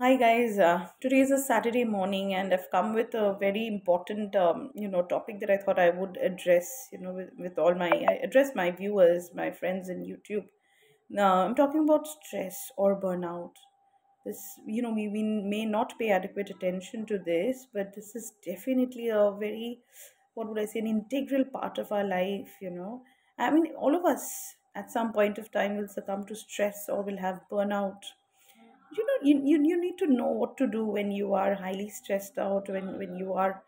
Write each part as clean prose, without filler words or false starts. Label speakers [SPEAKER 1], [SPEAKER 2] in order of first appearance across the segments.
[SPEAKER 1] Hi guys, today is a Saturday morning, and I've come with a very important, topic that I thought I would address, with all my, I address my viewers, my friends in YouTube. Now, I'm talking about stress or burnout. We may not pay adequate attention to this, but this is definitely a very, what would I say, an integral part of our life. I mean, all of us at some point of time will succumb to stress or will have burnout. You need to know what to do when you are highly stressed out, when you are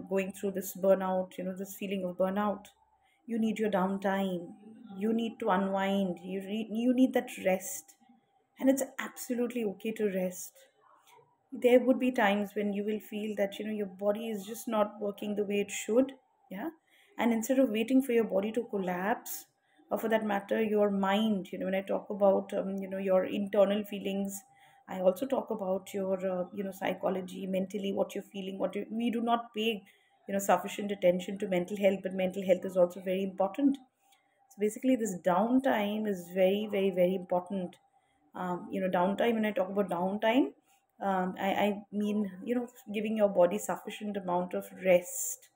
[SPEAKER 1] going through this burnout, this feeling of burnout. You need your downtime, you need to unwind, you need that rest. And it's absolutely okay to rest. There would be times when you will feel that your body is just not working the way it should. Yeah. And instead of waiting for your body to collapse, or for that matter your mind, when I talk about your internal feelings, I also talk about your psychology, mentally, what you're feeling, we do not pay sufficient attention to mental health, but mental health is also very important. So basically, this downtime is very, very, very important. Downtime, when I talk about downtime, I mean, giving your body sufficient amount of rest.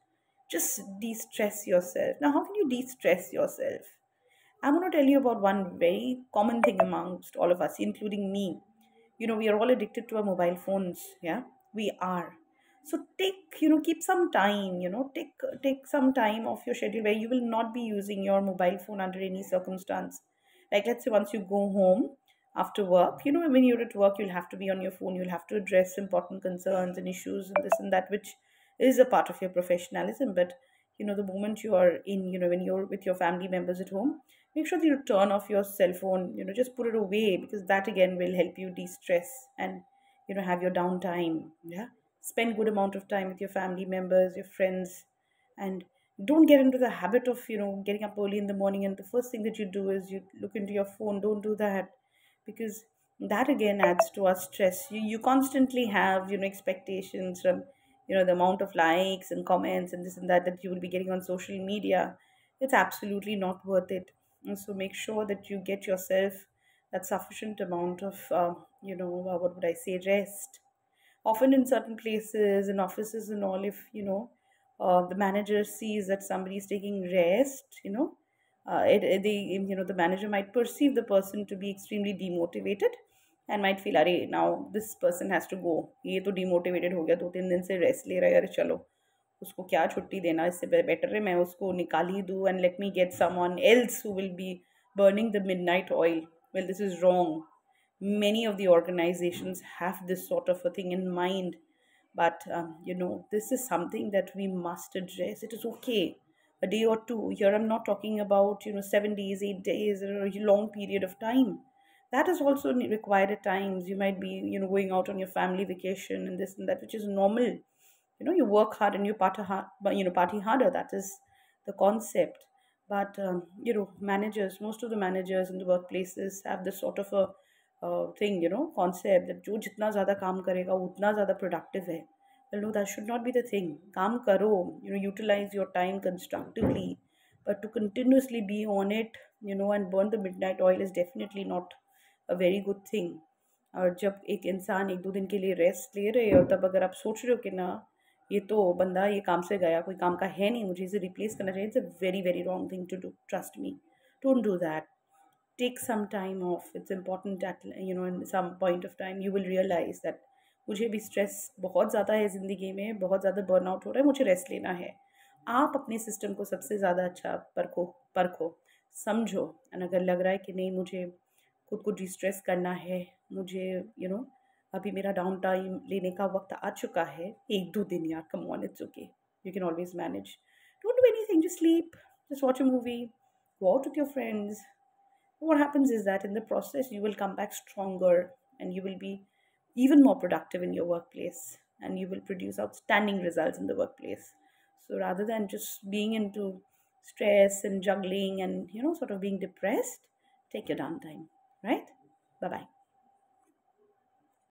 [SPEAKER 1] Just de-stress yourself. Now, how can you de-stress yourself? I'm going to tell you about one very common thing amongst all of us, including me. We are all addicted to our mobile phones. Yeah, we are. So keep some time. Take some time off your schedule where you will not be using your mobile phone under any circumstance. Like, let's say once you go home after work, when you're at work, you'll have to be on your phone. You'll have to address important concerns and issues and this and that, which is a part of your professionalism. But the moment you are in, when you're with your family members at home, make sure that you turn off your cell phone. Just put it away, because that again will help you de-stress and have your downtime. Yeah, spend good amount of time with your family members, your friends. And don't get into the habit of getting up early in the morning and the first thing that you do is you look into your phone. Don't do that, because that again adds to our stress. You constantly have expectations from the amount of likes and comments and this and that you will be getting on social media. It's absolutely not worth it. And so make sure that you get yourself that sufficient amount of what would I say, rest. Often in certain places, in offices and all, if the manager sees that somebody is taking rest, the manager might perceive the person to be extremely demotivated and might feel, अरे now this person has to go, ये तो demotivated हो गया, 2-3 दिन से rest ले रहा है, अरे चलो उसको क्या छुट्टी देना, इससे बेटर है मैं उसको निकाल ही दूँ and let me get someone else who will be burning the midnight oil. Well, this is wrong. Many of the organizations have this sort of a thing in mind, but this is something that we must address. It is okay a day or two. Here I'm not talking about 7 days, 8 days, or a long period of time. That is also required at times. You might be going out on your family vacation and this and that, which is normal. You work hard and you party hard, but party harder. That is the concept. But managers, most of the managers in the workplaces have this sort of a thing, concept that जो जितना ज़्यादा काम करेगा वो उतना ज़्यादा productive है. Well, no, that should not be the thing. काम करो, utilize your time constructively, but to continuously be on it, and burn the midnight oil is definitely not a very good thing. और जब एक इंसान 1-2 दिन के लिए रेस्ट ले रहे हो, तब अगर आप सोच रहे हो कि ना ये तो बंदा ये काम से गया, कोई काम का है नहीं, मुझे इसे रिप्लेस करना चाहिए, it's a very very wrong thing to do. Trust me, don't do that. Take some time off. It's important that in some point of time you will realize that मुझे भी स्ट्रेस बहुत ज़्यादा है ज़िंदगी में, बहुत ज़्यादा बर्नआउट हो रहा है, मुझे रेस्ट लेना है. आप अपने सिस्टम को सबसे ज़्यादा अच्छा परखो, समझो. एंड अगर लग रहा है कि नहीं, मुझे खुद को डिस्ट्रेस करना है, मुझे अभी मेरा डाउन टाइम लेने का वक्त आ चुका है, 1-2 दिन यार, come on, it's okay, you can always manage. Don't do anything, just sleep, just watch a movie, go out with your friends. What happens is that in the process you will come back stronger, and you will be even more productive in your workplace, and you will produce outstanding results in the workplace. So rather than just being into stress and juggling and sort of being depressed, take your downtime. Right? Bye bye.